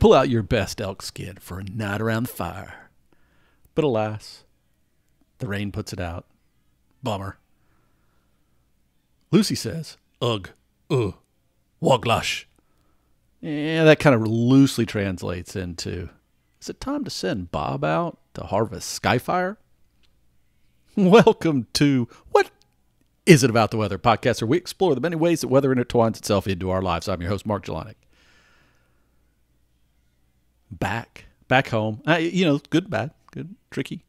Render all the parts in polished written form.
pull out your best elk skin for a night around the fire. But alas, the rain puts it out. Bummer. Lucy says, ugh, waglash. Yeah, that kind of loosely translates into, is it time to send Bob out to harvest skyfire? Welcome to What Is It About the Weather podcast, where we explore the many ways that weather intertwines itself into our lives. I'm your host, Mark Jelonic. Back home. Good, bad, good, tricky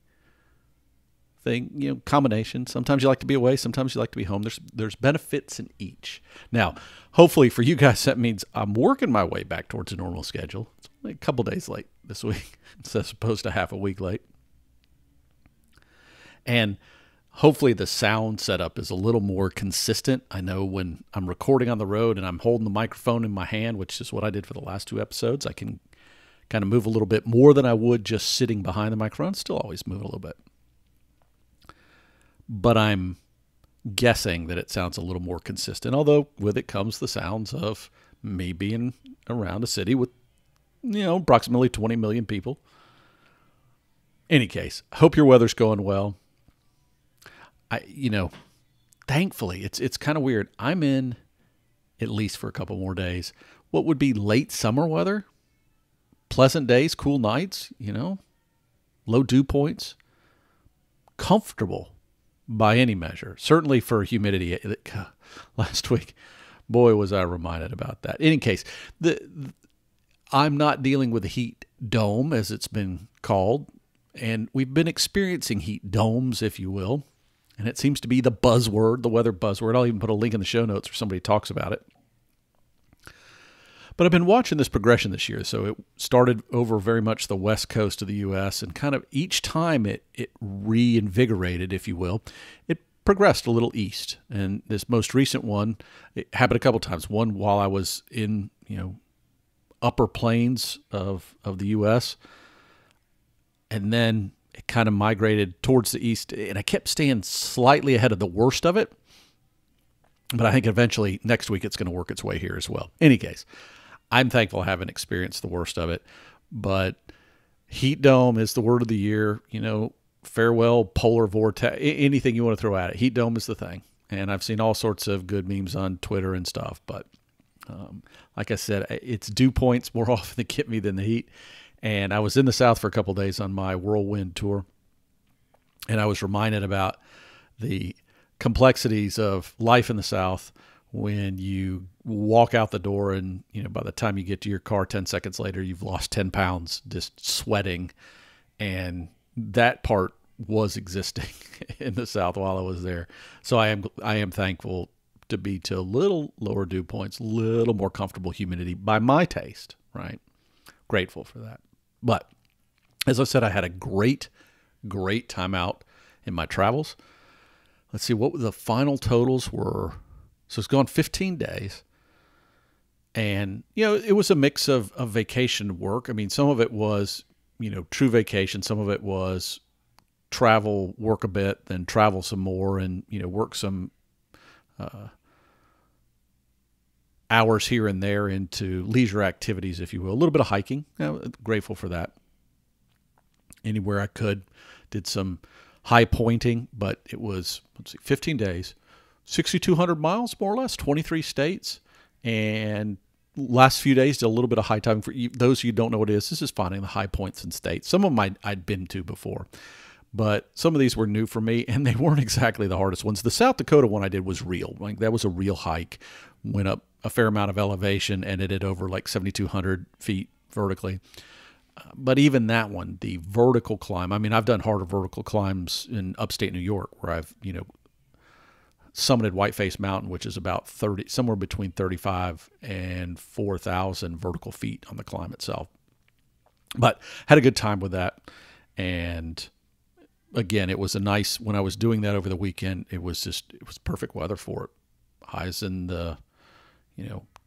thing, combination. Sometimes you like to be away. Sometimes you like to be home. There's benefits in each. Now, hopefully for you guys, that means I'm working my way back towards a normal schedule. It's only a couple days late this week, as opposed to half a week late. And hopefully the sound setup is a little more consistent. I know when I'm recording on the road and I'm holding the microphone in my hand, which is what I did for the last 2 episodes, I can kind of move a little bit more than I would just sitting behind the microphone. Still always move a little bit. But I'm guessing that it sounds a little more consistent, although with it comes the sounds of me being around a city with, approximately 20 million people. Any case, hope your weather's going well. Thankfully, it's kind of weird. I'm in, at least for a couple more days, what would be late summer weather. Pleasant days, cool nights, low dew points. Comfortable by any measure. Certainly for humidity. Last week, boy, was I reminded about that. In any case, I'm not dealing with a heat dome, as it's been called. And we've been experiencing heat domes, if you will. And it seems to be the buzzword, the weather buzzword. I'll even put a link in the show notes where somebody talks about it. But I've been watching this progression this year. So it started over very much the west coast of the U.S. and kind of each time it reinvigorated, if you will, it progressed a little east. And this most recent one, it happened a couple times. One while I was in, upper plains of the U.S. And then it kind of migrated towards the east. And I kept staying slightly ahead of the worst of it. But I think eventually next week it's going to work its way here as well. Any case, I'm thankful I haven't experienced the worst of it, but heat dome is the word of the year. Farewell polar vortex, anything you want to throw at it. Heat dome is the thing. And I've seen all sorts of good memes on Twitter and stuff. But like I said, it's dew points more often that get me than the heat. And I was in the South for a couple of days on my whirlwind tour. And I was reminded about the complexities of life in the South when you walk out the door and, by the time you get to your car 10 seconds later, you've lost 10 pounds just sweating. And that part was existing in the South while I was there. So I am thankful to be to a little lower dew points, a little more comfortable humidity by my taste, right? Grateful for that. But as I said, I had a great time out in my travels. Let's see what the final totals were. So it's gone 15 days. And, it was a mix of vacation work. I mean, some of it was, true vacation. Some of it was travel, work a bit, then travel some more and, work some hours here and there into leisure activities, if you will. A little bit of hiking. Grateful for that. Anywhere I could. Did some high pointing, but it was, 15 days. 6,200 miles, more or less, 23 states. And last few days, did a little bit of high time. For those of you who don't know what it is, this is finding the high points in states. Some of them I'd been to before, but some of these were new for me, and they weren't exactly the hardest ones. The South Dakota one I did was real. Like, that was a real hike. Went up a fair amount of elevation, ended it over like 7,200 feet vertically. But even that one, the vertical climb, I mean, I've done harder vertical climbs in upstate New York where I've, summited Whiteface Mountain, which is about somewhere between 35 and 4,000 vertical feet on the climb itself. But had a good time with that. And again, it was when I was doing that over the weekend, it was perfect weather for it. Highs in the,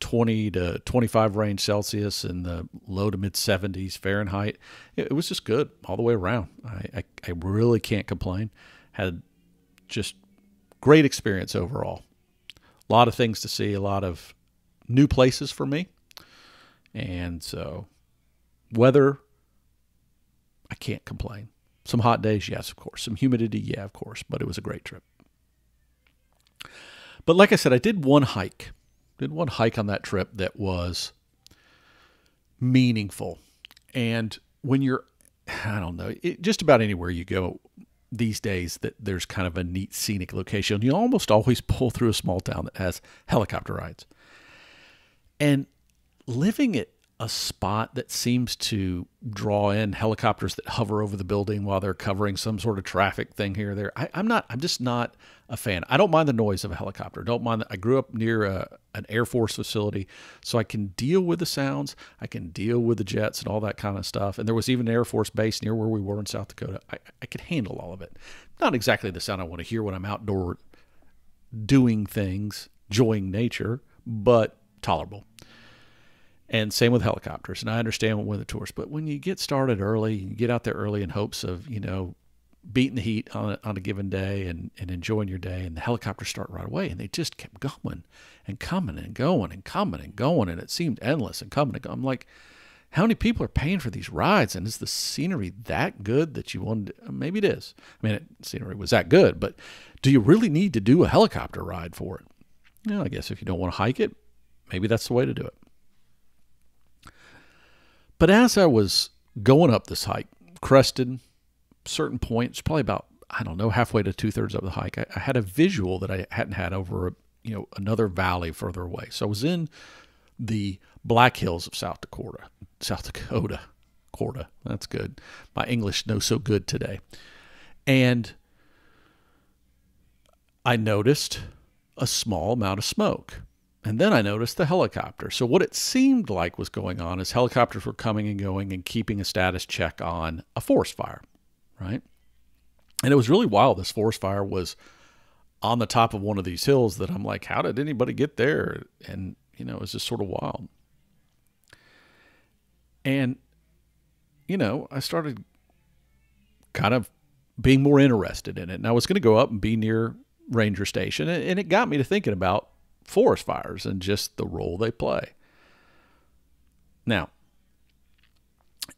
20 to 25 range Celsius and the low to mid 70s Fahrenheit. It was just good all the way around. I really can't complain. Had just great experience overall. A lot of things to see, a lot of new places for me. And so Weather, I can't complain. Some hot days, yes, of course. Some humidity, yeah, of course. But it was a great trip. But like I said, I did one hike. Did one hike on that trip that was meaningful. And when you're, I don't know, just about anywhere you go these days that there's kind of a neat scenic location, you almost always pull through a small town that has helicopter rides. And living at a spot that seems to draw in helicopters that hover over the building while they're covering some sort of traffic thing here or there, I'm just not a fan. I don't mind the noise of a helicopter. Don't mind that. I grew up near an Air Force facility, so I can deal with the sounds. I can deal with the jets and all that kind of stuff. And there was even an Air Force base near where we were in South Dakota. I could handle all of it. Not exactly the sound I want to hear when I'm outdoor doing things, enjoying nature, but tolerable. And same with helicopters. And I understand with the tours, but when you get started early, you get out there early in hopes of, beating the heat on a given day and enjoying your day, and the helicopters start right away, and they just kept going and coming and going and coming and going, and it seemed endless and coming and going. I'm like, how many people are paying for these rides, and is the scenery that good that you wanted to, maybe it is. I mean, scenery was that good, but do you really need to do a helicopter ride for it? I guess if you don't want to hike it, maybe that's the way to do it. But as I was going up this hike, crested certain points, probably about, halfway to 2/3 of the hike, I had a visual that I hadn't had over, another valley further away. So I was in the Black Hills of South Dakota. That's good. My English no so good today. And I noticed a small amount of smoke. And then I noticed the helicopter. So what it seemed like was going on is helicopters were coming and going and keeping a status check on a forest fire, right? And it was really wild. This forest fire was on the top of one of these hills that I'm like, how did anybody get there? And, it was just sort of wild. And, I started kind of being more interested in it. And I was going to go up and be near Ranger Station. And it got me to thinking about forest fires and just the role they play. Now,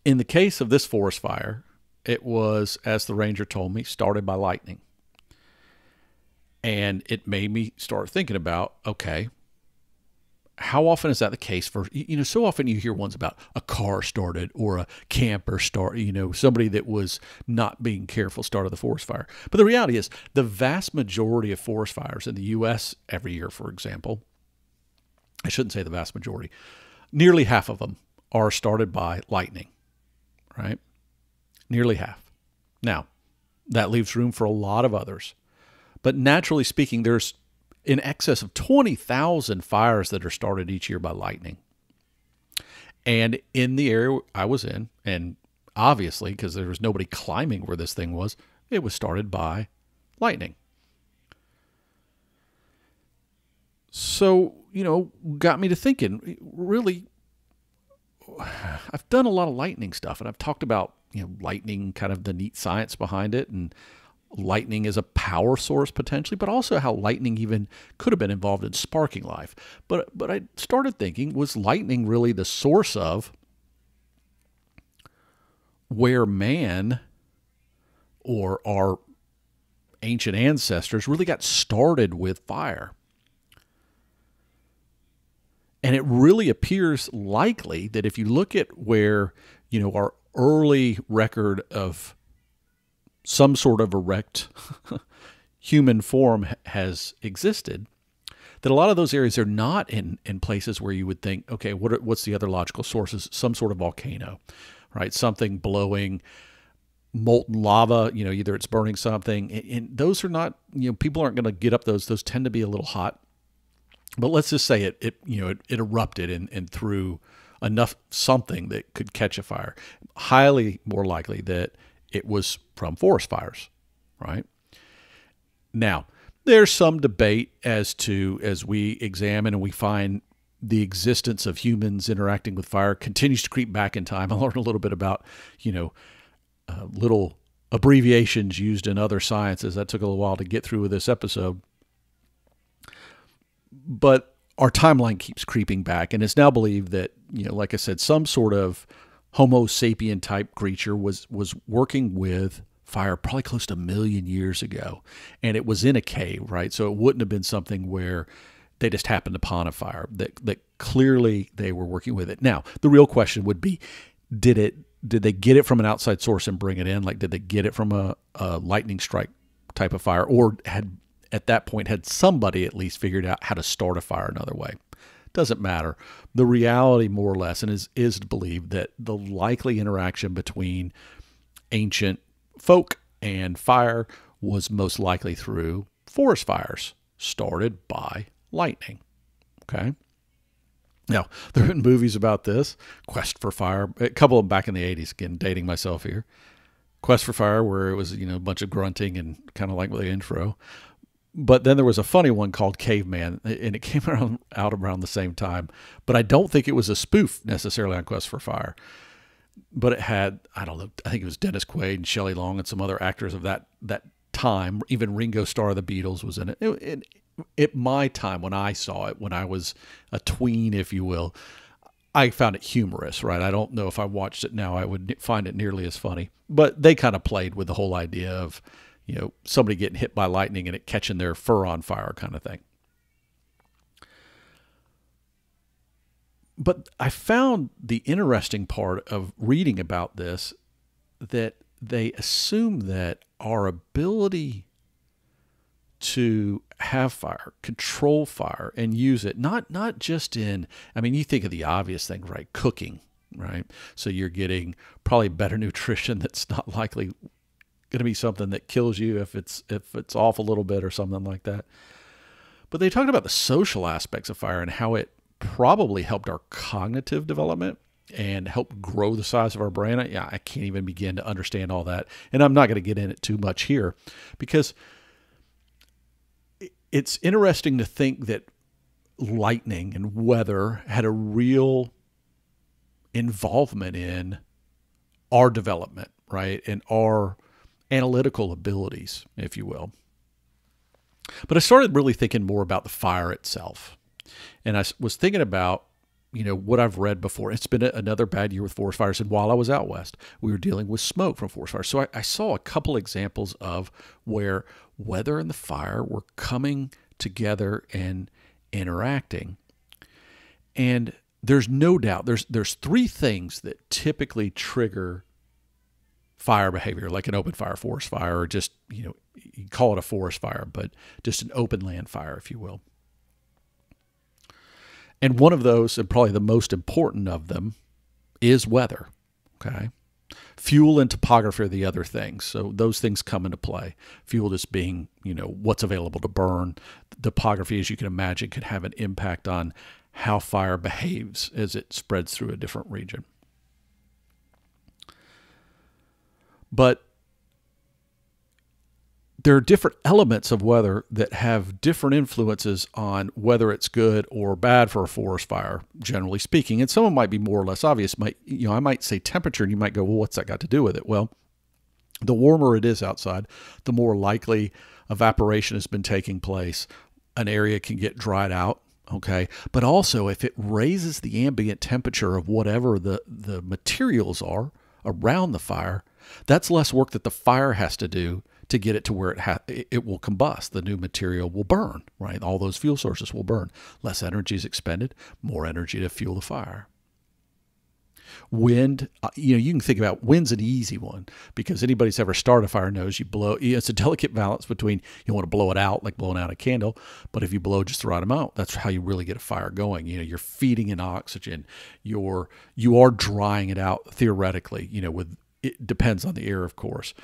in the case of this forest fire, it was, as the ranger told me, started by lightning. And it made me start thinking about, okay, how often is that the case for, so often you hear ones about a car started or a camper somebody that was not being careful started the forest fire. But the reality is the vast majority of forest fires in the U.S. every year, for example, I shouldn't say the vast majority, nearly half of them are started by lightning, right? Nearly half. Now, that leaves room for a lot of others. But naturally speaking, there's in excess of 20,000 fires that are started each year by lightning. And in the area I was in, and obviously because there was nobody climbing where this thing was, it was started by lightning. So, got me to thinking, really, I've done a lot of lightning stuff, and I've talked about, lightning, kind of the neat science behind it, and lightning is a power source potentially, but also how lightning even could have been involved in sparking life. But I started thinking, was lightning really the source of where man or our ancient ancestors really got started with fire? And it really appears likely that if you look at where, our early record of some sort of erect human form has existed, that a lot of those areas are not in places where you would think, okay, what's the other logical sources? Some sort of volcano, right? Something blowing molten lava, either it's burning something. And those are not, people aren't going to get up those. Those tend to be a little hot. But let's just say it erupted and threw enough something that could catch a fire. Highly more likely that it was from forest fires, right? Now, there's some debate as we examine and we find the existence of humans interacting with fire continues to creep back in time. I learned a little bit about, little abbreviations used in other sciences. That took a little while to get through with this episode. But our timeline keeps creeping back, and it's now believed that, like I said, some sort of Homo sapien type creature was working with fire probably close to 1 million years ago. And it was in a cave, right? So it wouldn't have been something where they just happened upon a fire, that clearly they were working with it. Now, the real question would be, did they get it from an outside source and bring it in? Like, did they get it from a lightning strike type of fire, or at that point had somebody at least figured out how to start a fire another way? Doesn't matter. The reality, more or less, and is to believe that the likely interaction between ancient folk and fire was most likely through forest fires started by lightning. Okay. Now, there have been movies about this. Quest for Fire, a couple of them back in the 80s, again, dating myself here. Quest for Fire, where it was, a bunch of grunting and kind of like the intro. But then there was a funny one called Caveman, and it came out around the same time. But I don't think it was a spoof necessarily on Quest for Fire. But it had, I don't know, I think it was Dennis Quaid and Shelley Long and some other actors of that time. Even Ringo Starr of the Beatles was in it. At my time, when I saw it, when I was a tween, if you will, I found it humorous, right? I don't know if I watched it now, I would find it nearly as funny. But they kind of played with the whole idea of, somebody getting hit by lightning and it catching their fur on fire kind of thing. But I found the interesting part of reading about this, that they assume that our ability to have fire, control fire, and use it, not just in, you think of the obvious thing, right? Cooking, right? So you're getting probably better nutrition that's not likely going to be something that kills you if it's off a little bit or something like that. But they talked about the social aspects of fire and how it probably helped our cognitive development and helped grow the size of our brain. I can't even begin to understand all that. And I'm not going to get in it too much here, because it's interesting to think that lightning and weather had a real involvement in our development, right? And our analytical abilities, if you will. But I started really thinking more about the fire itself. And I was thinking about, what I've read before. It's been another bad year with forest fires. And while I was out west, we were dealing with smoke from forest fires. So I saw a couple examples of where weather and the fire were coming together and interacting. And there's no doubt, there's three things that typically trigger fire behavior, like an open fire, forest fire, or just, you call it a forest fire, but just an open land fire, if you will. And one of those, and probably the most important of them, is weather. Okay. Fuel and topography are the other things. So those things come into play. Fuel just being, what's available to burn. Topography, as you can imagine, can have an impact on how fire behaves as it spreads through a different region. But there are different elements of weather that have different influences on whether it's good or bad for a forest fire, generally speaking. And some of them might be more or less obvious. I might say temperature, and you might go, well, what's that got to do with it? Well, the warmer it is outside, the more likely evaporation has been taking place. An area can get dried out, okay? But also, if it raises the ambient temperature of whatever the materials are around the fire, that's less work that the fire has to do to get it to where it will combust. The new material will burn, right? All those fuel sources will burn. Less energy is expended, more energy to fuel the fire. Wind, you can think about wind's an easy one, because anybody's ever started a fire knows you blow. It's a delicate balance between, you want to blow it out like blowing out a candle, but if you blow just the right amount, that's how you really get a fire going. You're feeding in oxygen. You are drying it out theoretically. It depends on the air, of course.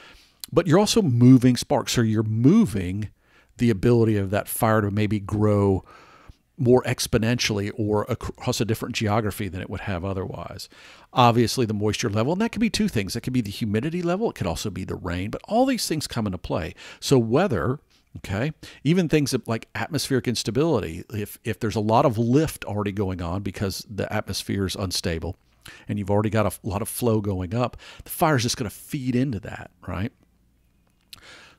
But you're also moving sparks. So you're moving the ability of that fire to maybe grow more exponentially or across a different geography than it would have otherwise. Obviously, the moisture level, and that could be two things. That could be the humidity level. It could also be the rain. But all these things come into play. So weather, okay, even things like atmospheric instability, if there's a lot of lift already going on because the atmosphere is unstable and you've already got a lot of flow going up, the fire is just going to feed into that, right?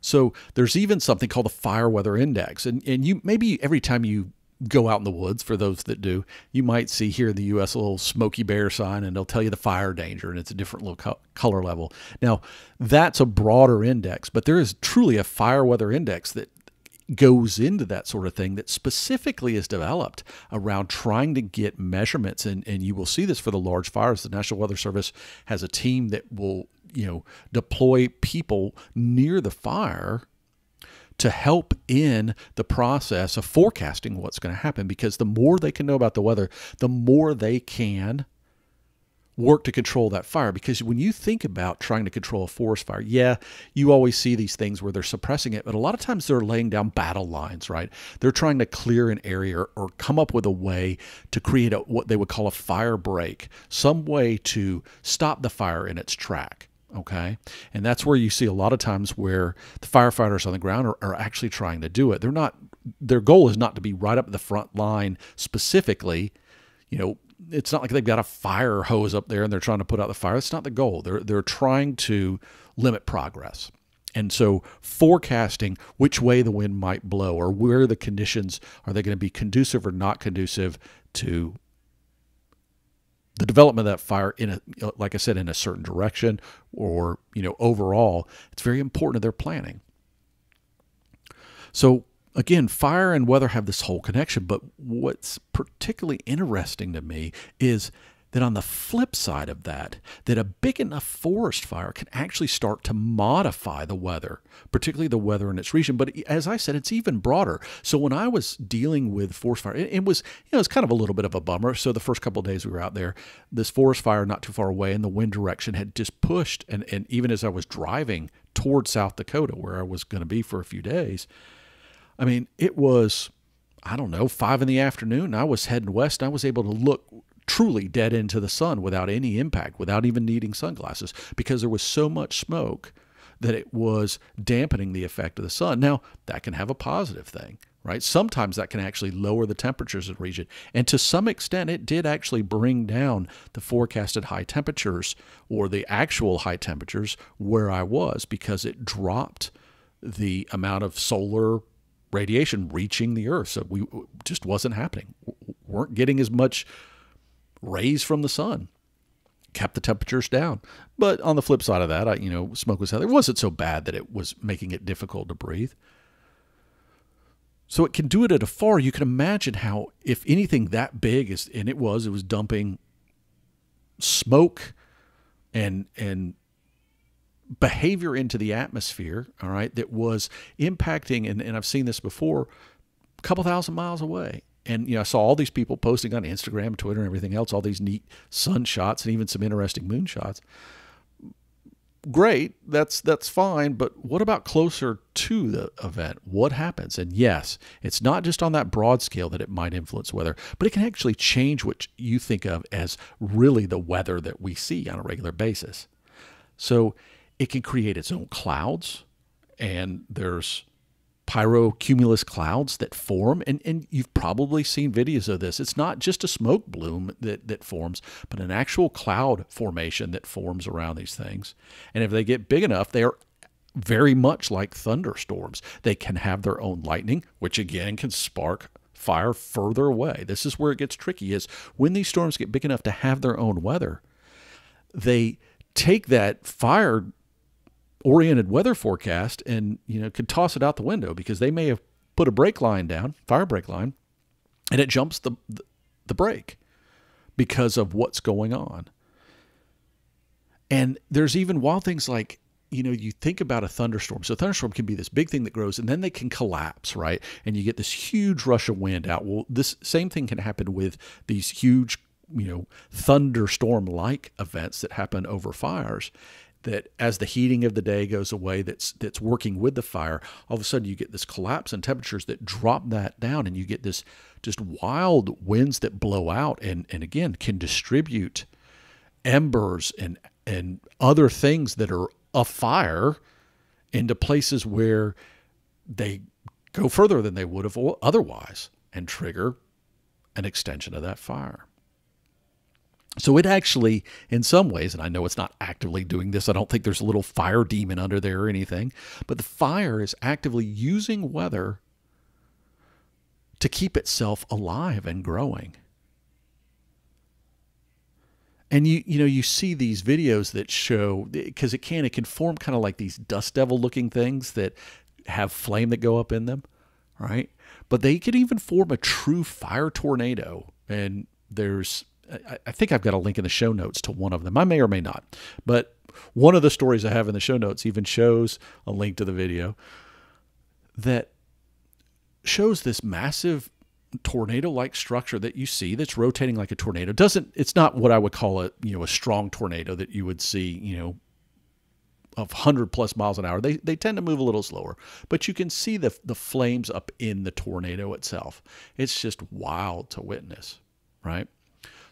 So there's even something called the fire weather index. And you maybe every time you go out in the woods, for those that do, you might see here in the U.S. a little Smoky Bear sign, and they'll tell you the fire danger, and it's a different little color level. Now, that's a broader index, but there is truly a fire weather index that goes into that sort of thing that specifically is developed around trying to get measurements. And you will see this for the large fires. The National Weather Service has a team that will, deploy people near the fire to help in the process of forecasting what's going to happen, because the more they can know about the weather, the more they can work to control that fire. Because when you think about trying to control a forest fire, yeah, you always see these things where they're suppressing it, but a lot of times they're laying down battle lines, right? They're trying to clear an area or come up with a way to create what they would call a fire break, some way to stop the fire in its track. Okay. And that's where you see a lot of times where the firefighters on the ground are actually trying to do it. Their goal is not to be right up the front line specifically. It's not like they've got a fire hose up there and they're trying to put out the fire. That's not the goal. They're trying to limit progress. And so forecasting which way the wind might blow, or where the conditions, are they going to be conducive or not conducive to the development of that fire like I said, in a certain direction, or, overall, it's very important to their planning. So again, fire and weather have this whole connection, but what's particularly interesting to me is that on the flip side of that a big enough forest fire can actually start to modify the weather, particularly the weather in its region. But as I said, it's even broader. So when I was dealing with forest fire, it was kind of a little bit of a bummer. So the first couple of days we were out there, this forest fire not too far away, and the wind direction had just pushed. And even as I was driving toward South Dakota, where I was going to be for a few days, I mean, it was, 5 in the afternoon. I was heading west. I was able to look truly dead into the sun without any impact, without even needing sunglasses, because there was so much smoke that it was dampening the effect of the sun. Now, that can have a positive thing, right? Sometimes that can actually lower the temperatures of the region. And to some extent, it did actually bring down the forecasted high temperatures, or the actual high temperatures where I was, because it dropped the amount of solar radiation reaching the earth. So we just wasn't happening. Weren't getting as much rays from the sun. Kept the temperatures down. But on the flip side of that, smoke was out. It wasn't so bad that it was making it difficult to breathe. So it can do it at a far. You can imagine how, if anything that big is, and it was dumping smoke and behavior into the atmosphere, all right, that was impacting, and I've seen this before, a couple thousand miles away. And, I saw all these people posting on Instagram, Twitter, and everything else, all these neat sun shots and even some interesting moon shots. Great, that's fine, but what about closer to the event? What happens? And yes, it's not just on that broad scale that it might influence weather, but it can actually change what you think of as really the weather that we see on a regular basis. So it can create its own clouds, and there's pyrocumulus clouds that form, and you've probably seen videos of this. It's not just a smoke bloom that forms, but an actual cloud formation that forms around these things. And if they get big enough, they are very much like thunderstorms. They can have their own lightning, which again can spark fire further away. This is where it gets tricky, is when these storms get big enough to have their own weather, they take that fire oriented weather forecast and could toss it out the window, because they may have put a brake line down, fire brake line, and it jumps the brake because of what's going on. And there's even wild things like, you think about a thunderstorm. So a thunderstorm can be this big thing that grows, and then they can collapse, right? And you get this huge rush of wind out. Well, this same thing can happen with these huge, thunderstorm-like events that happen over fires, that as the heating of the day goes away, that's working with the fire, all of a sudden you get this collapse in temperatures that drop that down, and you get this just wild winds that blow out and again can distribute embers and other things that are afire into places where they go further than they would have otherwise and trigger an extension of that fire. So it actually, in some ways, and I know it's not actively doing this, I don't think there's a little fire demon under there or anything, but the fire is actively using weather to keep itself alive and growing. And you see these videos that show, because it can form kind of like these dust devil looking things that have flame that go up in them, right? But they could even form a true fire tornado. And I think I've got a link in the show notes to one of them. I may or may not. But one of the stories I have in the show notes even shows a link to the video that shows this massive tornado-like structure that you see that's rotating like a tornado. It's not what I would call a strong tornado that you would see, of 100+ miles an hour. They tend to move a little slower, but you can see the flames up in the tornado itself. It's just wild to witness, right?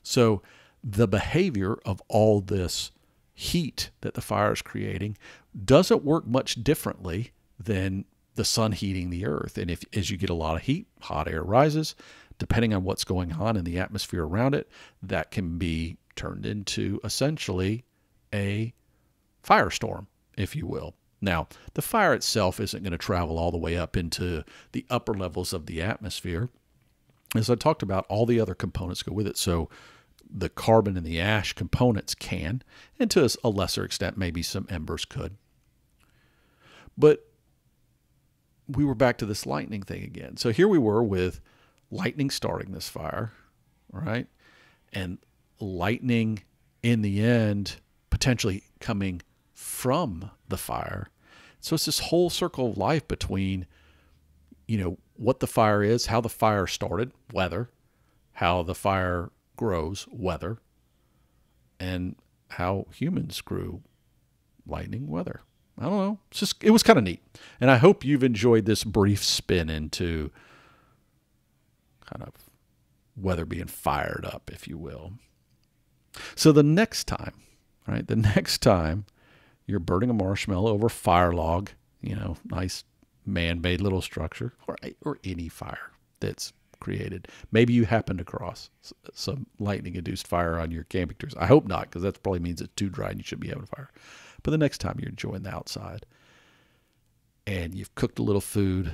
So the behavior of all this heat that the fire is creating doesn't work much differently than the sun heating the earth. And as you get a lot of heat, hot air rises. Depending on what's going on in the atmosphere around it, that can be turned into essentially a firestorm, if you will. Now, the fire itself isn't going to travel all the way up into the upper levels of the atmosphere. As I talked about, all the other components go with it. So the carbon and the ash components can, and to a lesser extent, maybe some embers could. But we were back to this lightning thing again. So here we were with lightning starting this fire, right? And lightning in the end potentially coming from the fire. So it's this whole circle of life between, what the fire is, how the fire started, weather, how the fire grows, weather, and how humans grew, lightning, weather. I don't know. It was kind of neat. And I hope you've enjoyed this brief spin into kind of weather being fired up, if you will. So the next time you're burning a marshmallow over a fire log, nice man-made little structure, or any fire that's created. Maybe you happen to cross some lightning-induced fire on your camping tours. I hope not, because that probably means it's too dry and you should be having a fire. But the next time you're enjoying the outside and you've cooked a little food,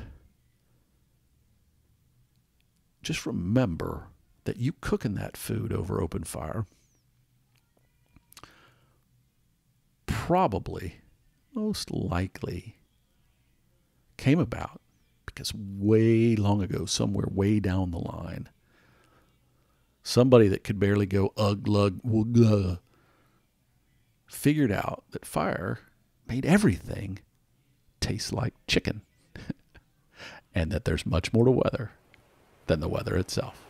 just remember that you cooking that food over open fire probably, most likely, came about because way long ago, somewhere way down the line, somebody that could barely go ugh, lug, wugh, figured out that fire made everything taste like chicken and that there's much more to weather than the weather itself.